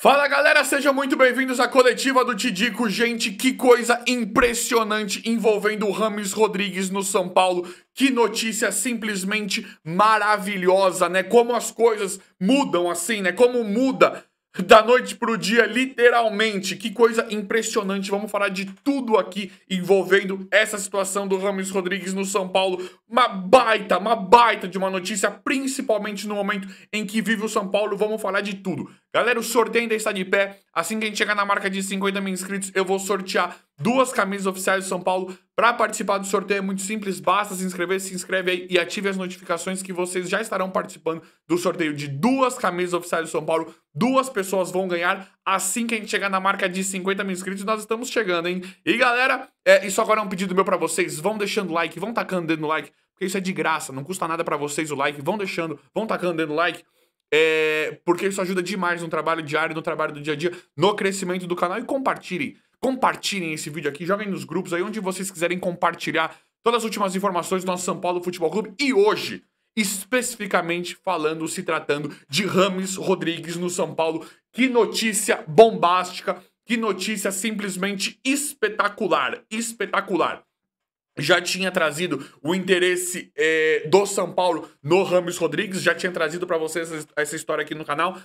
Fala galera, sejam muito bem-vindos à coletiva do Tidico. Gente, que coisa impressionante envolvendo o Rames Rodrigues no São Paulo. Que notícia simplesmente maravilhosa, né? Como as coisas mudam assim, né? Como muda da noite pro dia, literalmente. Que coisa impressionante. Vamos falar de tudo aqui envolvendo essa situação do Rames Rodrigues no São Paulo. Uma baita de uma notícia, principalmente no momento em que vive o São Paulo. Vamos falar de tudo. Galera, o sorteio ainda está de pé. Assim que a gente chegar na marca de 50 mil inscritos, eu vou sortear 2 camisas oficiais do São Paulo. Para participar do sorteio é muito simples, basta se inscreve aí e ative as notificações que vocês já estarão participando do sorteio de 2 camisas oficiais do São Paulo. 2 pessoas vão ganhar assim que a gente chegar na marca de 50 mil inscritos. Nós estamos chegando, hein? E galera, isso agora é um pedido meu para vocês. Vão deixando like, vão tacando o dedo no like, porque isso é de graça, não custa nada para vocês o like. Vão deixando, vão tacando o dedo no like. Porque isso ajuda demais no trabalho diário, no trabalho do dia a dia, no crescimento do canal. E compartilhem esse vídeo aqui, joguem nos grupos aí onde vocês quiserem compartilhar todas as últimas informações do nosso São Paulo Futebol Clube. E hoje, especificamente se tratando de Rames Rodrigues no São Paulo. Que notícia bombástica, que notícia simplesmente espetacular. Já tinha trazido o interesse do São Paulo no Rames Rodrigues, já tinha trazido para vocês essa história aqui no canal,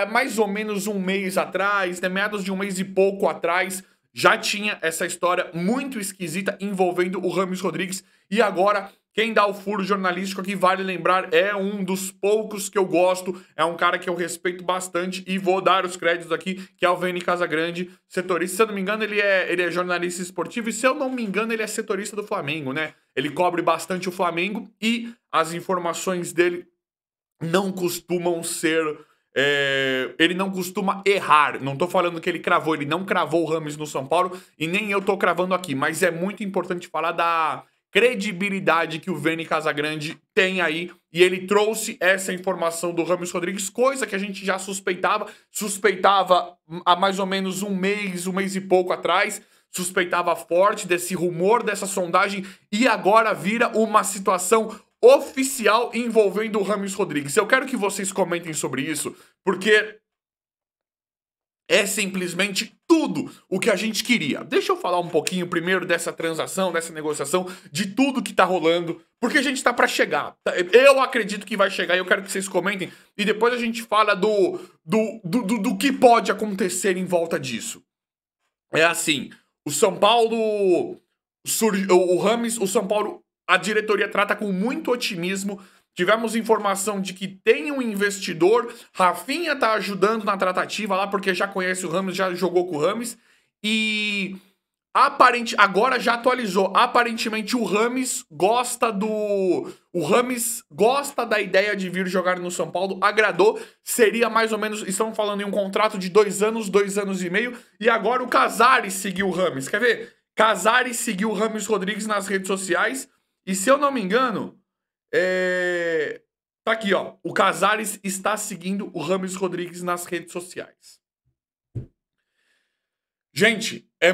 mais ou menos um mês atrás, né, meados de um mês e pouco atrás, já tinha essa história muito esquisita envolvendo o Rames Rodrigues, e agora quem dá o furo jornalístico aqui, vale lembrar, é um dos poucos que eu gosto, é um cara que eu respeito bastante e vou dar os créditos aqui, que é o Vene Casagrande, setorista. Se eu não me engano, ele é jornalista esportivo e, se eu não me engano, ele é setorista do Flamengo, né? Ele cobre bastante o Flamengo e as informações dele não costumam ser... ele não costuma errar. Não tô falando que ele cravou, ele não cravou o Rames no São Paulo e nem eu tô cravando aqui, mas é muito importante falar da credibilidade que o Vene Casagrande tem aí, e ele trouxe essa informação do Rames Rodrigues, coisa que a gente já suspeitava há mais ou menos um mês e pouco atrás, suspeitava forte desse rumor, dessa sondagem, e agora vira uma situação oficial envolvendo o Rames Rodrigues. Eu quero que vocês comentem sobre isso, porque é simplesmente tudo o que a gente queria. Deixa eu falar um pouquinho primeiro dessa transação, dessa negociação, de tudo que tá rolando, porque a gente tá pra chegar. Eu acredito que vai chegar e eu quero que vocês comentem, e depois a gente fala do que pode acontecer em volta disso. É assim, o São Paulo, o Rames, o São Paulo, a diretoria trata com muito otimismo. Tivemos informação de que tem um investidor, Rafinha tá ajudando na tratativa lá, porque já conhece o Rames, já jogou com o Rames, e agora já atualizou, aparentemente o Rames gosta da ideia de vir jogar no São Paulo, agradou, seria mais ou menos, estão falando em um contrato de 2 anos e meio, e agora o Casares seguiu o Rames, quer ver? Casares seguiu o Rames Rodrigues nas redes sociais, e se eu não me engano... Tá aqui, ó. O Casares está seguindo o Rames Rodrigues nas redes sociais. Gente, é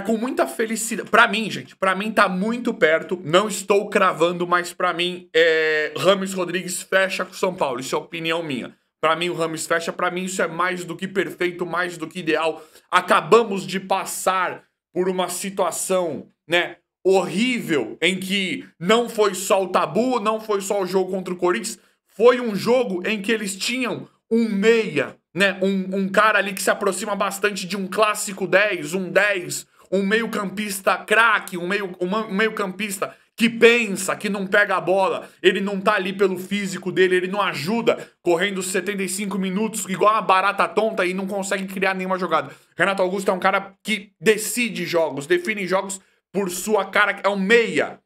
com muita felicidade. Pra mim, gente, pra mim tá muito perto. Não estou cravando, mas pra mim, Rames Rodrigues fecha com o São Paulo. Isso é opinião minha. Pra mim, o Rames fecha. Pra mim, isso é mais do que perfeito, mais do que ideal. Acabamos de passar por uma situação, né, horrível, em que não foi só o tabu, não foi só o jogo contra o Corinthians, foi um jogo em que eles tinham um meia, né, um cara ali que se aproxima bastante de um clássico 10, um meio-campista craque, um meio-campista que pensa, que não pega a bola, ele não tá ali pelo físico dele, ele não ajuda correndo 75 minutos igual uma barata tonta e não consegue criar nenhuma jogada. Renato Augusto é um cara que decide jogos, define jogos por sua cara, é um meia,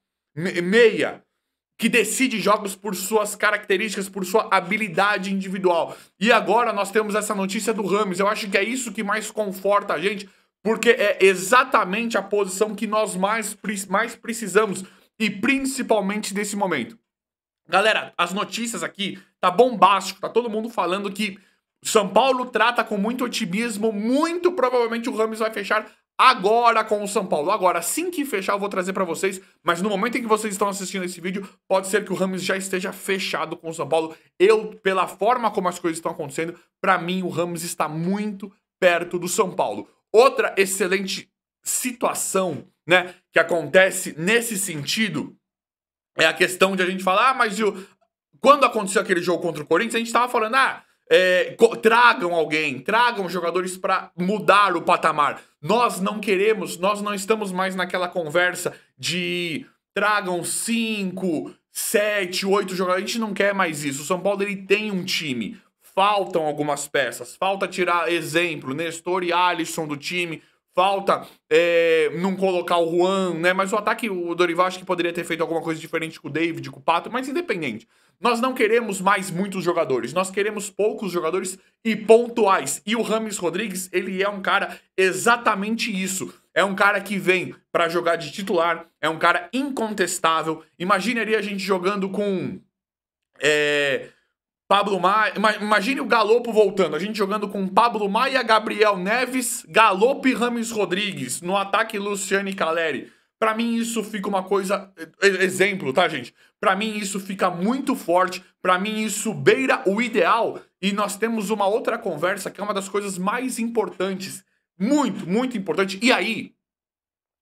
que decide jogos por suas características, por sua habilidade individual. E agora nós temos essa notícia do Rames. Eu acho que é isso que mais conforta a gente, porque é exatamente a posição que nós mais precisamos, e principalmente nesse momento. Galera, as notícias aqui, tá bombástico, tá todo mundo falando que São Paulo trata com muito otimismo, muito provavelmente o Rames vai fechar agora com o São Paulo. Agora, assim que fechar, eu vou trazer pra vocês, mas no momento em que vocês estão assistindo esse vídeo, pode ser que o Rames já esteja fechado com o São Paulo. Pela forma como as coisas estão acontecendo, pra mim o Rames está muito perto do São Paulo. Outra excelente situação, né, que acontece nesse sentido é a questão de a gente falar, mas quando aconteceu aquele jogo contra o Corinthians, a gente tava falando, tragam alguém, tragam jogadores pra mudar o patamar. Nós não queremos, nós não estamos mais naquela conversa de tragam 5, 7, 8 jogadores. A gente não quer mais isso. O São Paulo, ele tem um time. Faltam algumas peças. Falta tirar exemplo, Nestor e Alisson do time. Falta não colocar o Juan, né? Mas o ataque, o Dorival acho que poderia ter feito alguma coisa diferente com o David, com o Pato, mas independente. Nós não queremos mais muitos jogadores, nós queremos poucos jogadores e pontuais. E o Rames Rodrigues, ele é um cara exatamente isso. É um cara que vem pra jogar de titular, é um cara incontestável. Imagine ali a gente jogando com Pablo Maia, imagine o Galopo voltando, a gente jogando com Pablo Maia, Gabriel Neves, Galopo e Rames Rodrigues, no ataque Luciano e Caleri. Pra mim isso fica uma coisa, exemplo, tá, gente? Pra mim isso fica muito forte, pra mim isso beira o ideal, e nós temos uma outra conversa que é uma das coisas mais importantes, muito, muito importante. E aí,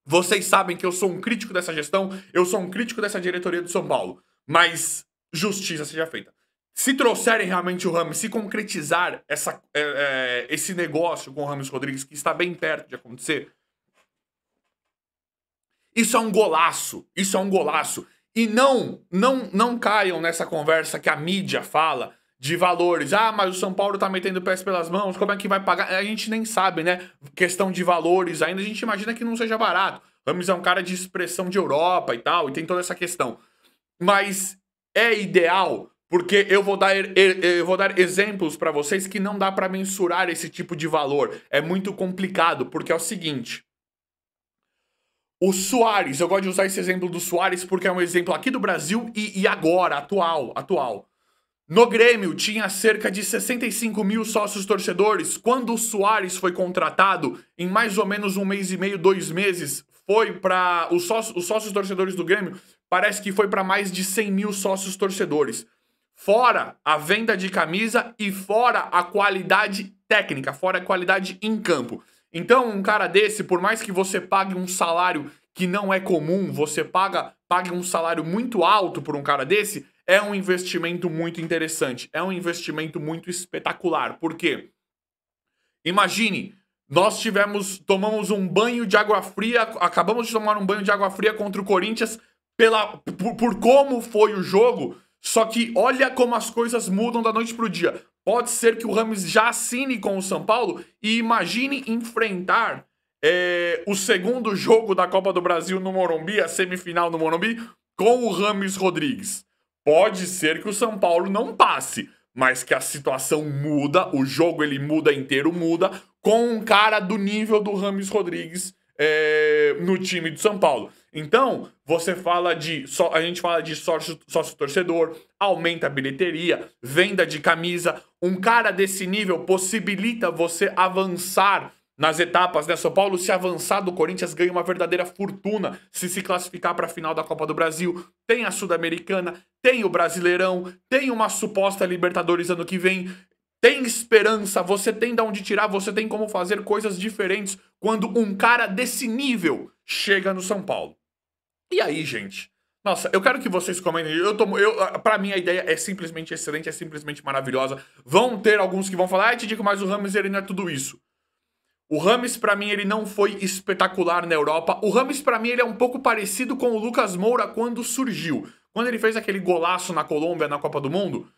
vocês sabem que eu sou um crítico dessa gestão, eu sou um crítico dessa diretoria do São Paulo, mas justiça seja feita. Se trouxerem realmente o Rames, se concretizar esse negócio com o Rames Rodrigues, que está bem perto de acontecer, isso é um golaço, isso é um golaço. E não caiam nessa conversa que a mídia fala de valores. Ah, mas o São Paulo tá metendo pés pelas mãos, como é que vai pagar? A gente nem sabe, né? Questão de valores ainda, a gente imagina que não seja barato. Rames é um cara de expressão de Europa e tal, e tem toda essa questão. Mas é ideal... Porque eu vou dar exemplos pra vocês que não dá pra mensurar esse tipo de valor. É muito complicado, porque é o seguinte. O Suárez, eu gosto de usar esse exemplo do Suárez porque é um exemplo aqui do Brasil e agora, atual. No Grêmio tinha cerca de 65 mil sócios torcedores. Quando o Suárez foi contratado, em mais ou menos 1 mês e meio, 2 meses, foi para os sócios torcedores do Grêmio, parece que foi para mais de 100 mil sócios torcedores. Fora a venda de camisa e fora a qualidade técnica, fora a qualidade em campo. Então, um cara desse, por mais que você pague um salário que não é comum, você pague um salário muito alto por um cara desse, é um investimento muito interessante, é um investimento muito espetacular. Por quê? Imagine, nós tomamos um banho de água fria, acabamos de tomar um banho de água fria contra o Corinthians por como foi o jogo. Só que olha como as coisas mudam da noite pro dia. Pode ser que o Rames já assine com o São Paulo e imagine enfrentar o segundo jogo da Copa do Brasil no Morumbi, a semifinal no Morumbi, com o Rames Rodrigues. Pode ser que o São Paulo não passe, mas que a situação muda, o jogo ele muda inteiro, muda, com um cara do nível do Rames Rodrigues no time do São Paulo. Então, a gente fala de sócio torcedor, aumenta a bilheteria, venda de camisa. Um cara desse nível possibilita você avançar nas etapas, né? São Paulo, se avançar do Corinthians, ganha uma verdadeira fortuna se classificar para a final da Copa do Brasil. Tem a Sul-Americana, tem o Brasileirão, tem uma suposta Libertadores ano que vem. Tem esperança, você tem de onde tirar, você tem como fazer coisas diferentes quando um cara desse nível chega no São Paulo. E aí, gente? Nossa, eu quero que vocês comentem. Pra mim, a ideia é simplesmente excelente, é simplesmente maravilhosa. Vão ter alguns que vão falar, Tidico, mas o Rames, ele não é tudo isso. O Rames, pra mim, ele não foi espetacular na Europa. O Rames, pra mim, ele é um pouco parecido com o Lucas Moura quando surgiu. Quando ele fez aquele golaço na Colômbia, na Copa do Mundo,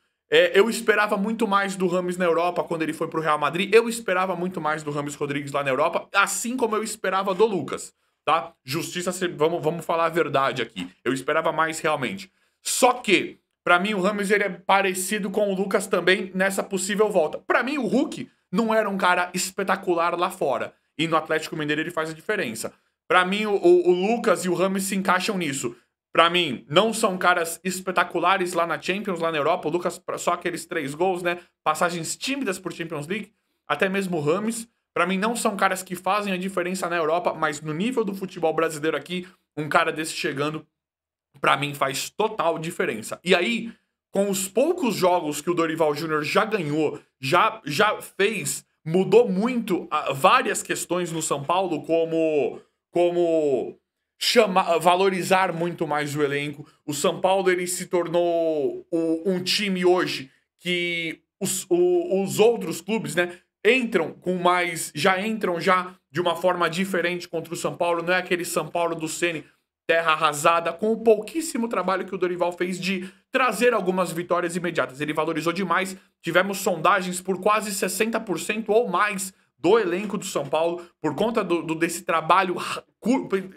eu esperava muito mais do Rames na Europa quando ele foi pro Real Madrid. Eu esperava muito mais do Rames Rodrigues lá na Europa, assim como eu esperava do Lucas, tá? Justiça, vamos falar a verdade aqui. Eu esperava mais realmente. Só que, pra mim, o Rames ele é parecido com o Lucas também nessa possível volta. Pra mim, o Hulk não era um cara espetacular lá fora. E no Atlético Mineiro ele faz a diferença. Pra mim, o Lucas e o Rames se encaixam nisso. Pra mim, não são caras espetaculares lá na Champions, lá na Europa. O Lucas, só aqueles 3 gols, né? Passagens tímidas por Champions League. Até mesmo o Rames. Pra mim, não são caras que fazem a diferença na Europa, mas no nível do futebol brasileiro aqui, um cara desse chegando, pra mim, faz total diferença. E aí, com os poucos jogos que o Dorival Júnior já ganhou, já fez, mudou muito várias questões no São Paulo, como valorizar muito mais o elenco. O São Paulo, ele se tornou um time hoje que os outros clubes, né, já entram de uma forma diferente contra o São Paulo. Não é aquele São Paulo do Ceni, terra arrasada, com o pouquíssimo trabalho que o Dorival fez de trazer algumas vitórias imediatas. Ele valorizou demais. Tivemos sondagens por quase 60% ou mais do elenco do São Paulo, por conta desse trabalho,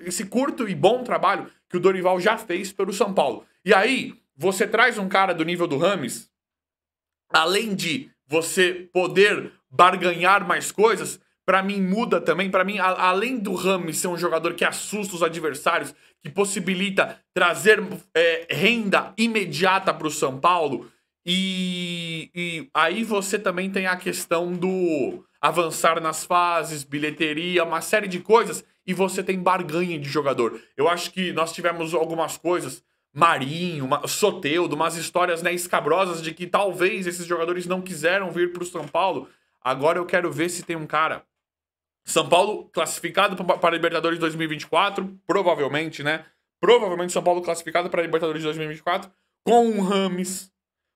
esse curto e bom trabalho que o Dorival já fez pelo São Paulo. E aí, você traz um cara do nível do Rames, além de você poder barganhar mais coisas, pra mim muda também. Pra mim, além do Rames ser um jogador que assusta os adversários, que possibilita trazer renda imediata pro São Paulo, e aí você também tem a questão do avançar nas fases, bilheteria, uma série de coisas, e você tem barganha de jogador. Eu acho que nós tivemos algumas coisas, Marinho, Soteldo, umas histórias, né, escabrosas de que talvez esses jogadores não quiseram vir pro São Paulo. Agora eu quero ver se tem um cara... São Paulo classificado para a Libertadores 2024, provavelmente, né? Provavelmente São Paulo classificado para a Libertadores 2024, com o Rames,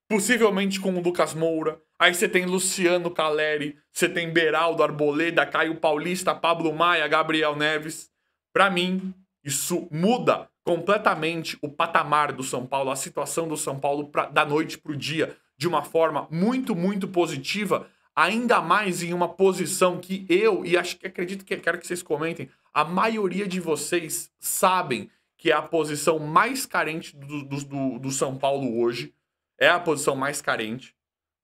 possivelmente com o Lucas Moura. Aí você tem Luciano Caleri, você tem Beraldo, Arboleda, Caio Paulista, Pablo Maia, Gabriel Neves. Pra mim, isso muda completamente o patamar do São Paulo, a situação do São Paulo da noite pro dia, de uma forma muito, muito positiva, ainda mais em uma posição que acredito que quero que vocês comentem, a maioria de vocês sabem que é a posição mais carente do São Paulo hoje, é a posição mais carente,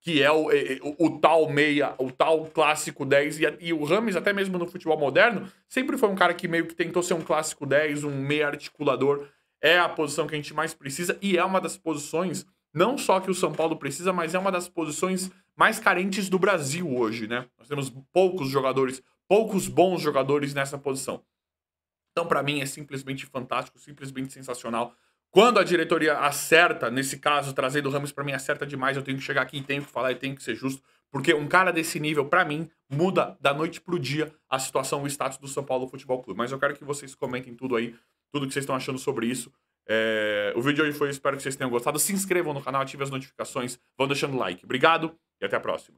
que é o tal meia, o tal clássico 10, e o Rames, até mesmo no futebol moderno, sempre foi um cara que meio que tentou ser um clássico 10, um meia articulador. É a posição que a gente mais precisa, e é uma das posições, não só que o São Paulo precisa, mas é uma das posições mais carentes do Brasil hoje, né? Nós temos poucos bons jogadores nessa posição. Então, pra mim, é simplesmente fantástico, simplesmente sensacional. Quando a diretoria acerta, nesse caso, trazendo o Rames, pra mim, acerta demais. Eu tenho que chegar aqui e tenho que falar e tenho que ser justo. Porque um cara desse nível, pra mim, muda da noite pro dia a situação, o status do São Paulo Futebol Clube. Mas eu quero que vocês comentem tudo aí, tudo que vocês estão achando sobre isso. O vídeo de hoje foi, espero que vocês tenham gostado. Se inscrevam no canal, ativem as notificações, vão deixando like. Obrigado e até a próxima.